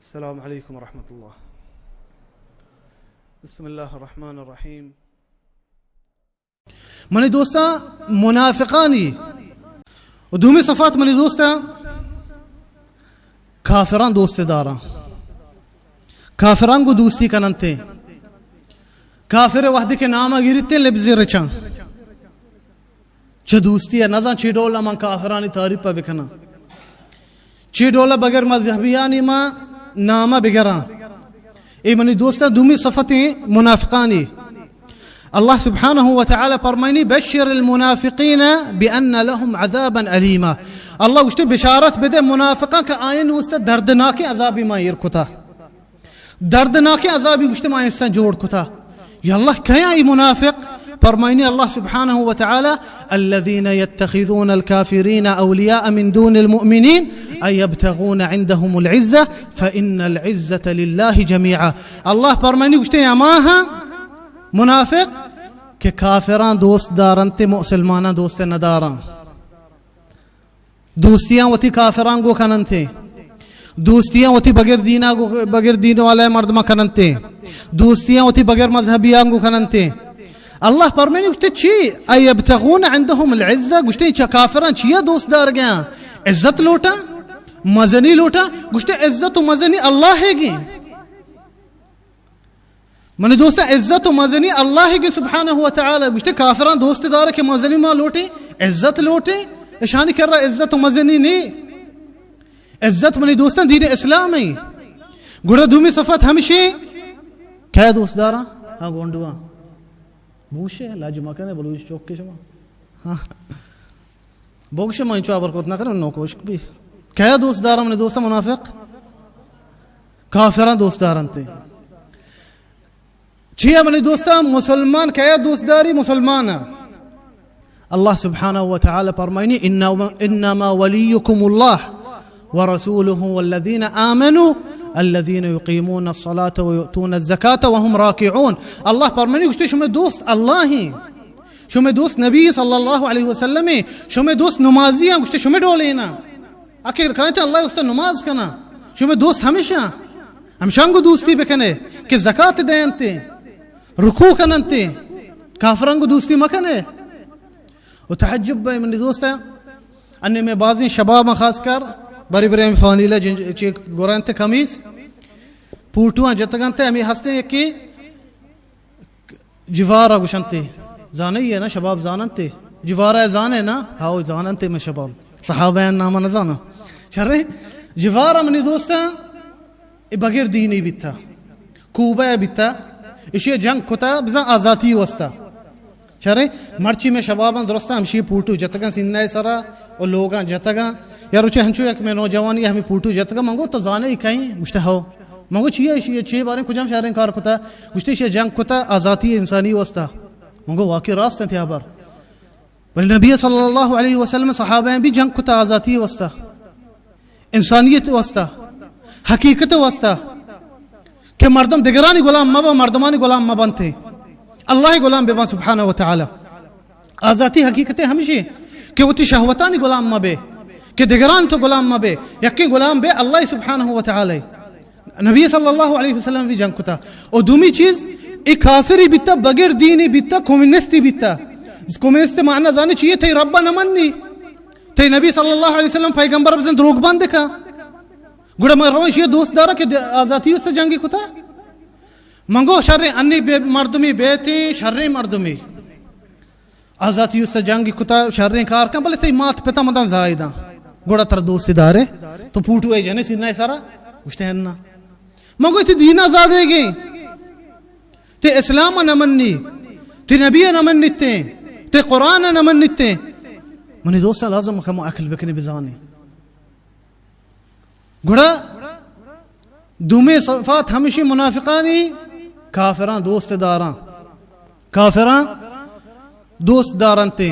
السلام عليكم ورحمة الله. بسم الله الرحمن الرحيم. من دوستا منافقاني ودومي صفات من دوستا كافران دوست دارا كافران کو دوستی کننتے کافر وحدی کے نامہ گیرتے لبزی رچان چه دوستی ہے نزان چی ڈولا من کافرانی تعریف پا بکنا چی ڈولا بغیر مذہبیانی ما نامہ بگران ای منی دوستا دومی صفتیں منافقانی الله سبحانه وتعالى فرماني بشر المنافقين بأن لهم عذابا أليما. الله وشتي بشارت بده منافقان كآين وست دردناك عذابي ما يركتا دردناك عذابي وشتي ما ينسان جوڑ كتا يا الله كيا اي منافق فرماني الله سبحانه وتعالى الذين يتخذون الكافرين أولياء من دون المؤمنين أي يبتغون عندهم العزة فإن العزة لله جميعا. الله فرماني وشتي يا ماها منافق کہ کافران دوست دارن تے مسلمانان دوست ندارن دوستیاں وتی کافران گو کنن تے دوستیاں وتی بغیر دین والے مردما کنن تے دوستیاں وتی بغیر مذہبیاں گو کنن تے اللہ فرمانی گشتے چی ای یبتغون عندهم العزة گشتے چا کافران چیا دوست دار گیا عزت لوٹا مزنی لوٹا گشتے عزت و مزنی اللہ ہے گی من دوستا عزت و مزنی اللہ کی سبحانہ وتعالی گشتے کافران دوست دار کے مزنی ما لوٹے عزت لوٹے اشانی کر رہا عزت و مزنی نہیں عزت من دوستا دین اسلام ہے گڑا دومی صفت ہمشے کیا دوست دارا ہاں گونڈوا بوشے لاجمہ کنے بلوش چوک کے شما ہاں بوشے میں انچو آبر کوتنا کرنے نو کوشک بھی کیا دوست دارا من دوستا منافق کافران دوست داران تے چیا من دوستا مسلمان کیا دوست داری مسلمان الله سبحانه وتعالى فرماني إنما وليكم الله ورسوله والذين آمنوا الذين يقيمون الصلاة ويؤتون الزكاة وهم راكعون. الله فرماني قشتي شو دوست الله شو دوست نبي صلى الله عليه وسلم شو دوست نمازيا قشتي شو دولينا أكيد كانت الله يست نماز كنا شو دوست همشان کو دوستی بکنے کہ زکات دینتے رکوع کننتے کافران کو دوستی مکنے وتعجب من دوستا أني میں بعضی شباب خاص کر بری بری فانیلا چی گورانتے کمیز پوٹوان جتگانتے ہمیں ہستے کہ جوارا گشنتے زانی ہے نا شباب زاننتے جوارا زانے نا ہاو زاننتے میں شباب صحابہ نامہ نزانا شرے جوارا من دوستا بغیر دینی بیتا کوبا بیتا اشی جنگ کتا بزن آزاتی وستا چرے مرچی میں شبابان درستا ہمشی پوٹو جتگا سننے سرا اور لوگاں جتگا یا روچے ہنچو یک میں نوجوانی ہمیں پوٹو جتگا منگو تو زانے ہی کہیں گشتا ہو منگو چیئے باریں کجام شہرین کار کتا گشتے شیئے جنگ کتا آزاتی انسانی وستا منگو واقعی راست تھے آبار بل نبی صلی اللہ علیہ وسلم صحابہ بھی جنگ کتا آزاتی وستا انسانیت وستا حقیقت واسطہ کہ مردم دگرانی غلام مبا مردمانی غلام مبنتے اللہ غلام بے سبحانہ وتعالی آزاتی حقیقت ہمشی کہ وہ تی شہوتانی غلام مبے کہ دگران تو غلام مبے یکی غلام بے اللہ سبحانہ وتعالی نبی صلی اللہ علیہ وسلم بھی جنگ کتا اور دومی چیز ایک کافری بیتا بغیر دینی بیتا کمیونستی بیتا کمیونسٹ معنی زانی چیئے تی ربا نمانی تی نبی صلی اللہ علیہ وسلم پیغمبر بزن دروگ باندے کا گوڑا میں روش یہ دوست دارا کہ آزاتی اس سے جنگی کتا منگو شر انی مردمی بیتی شر مردمی آزاتی اس سے جنگی کتا شر کار کن بلے تی مات پتا مدن زائدہ گوڑا تر دوستی دارے تو پوٹو ہے جنے سننا ہے سارا گوشتے ہیں نا منگو تی دین آزادے گی تی اسلام نمنی تی نبی نمنی تی قرآن نمنی منی دوستا لازم کمو اکل بکنے بزانی گڑا دومی صفات ہمیشی منافقانی کافران دوست داران تے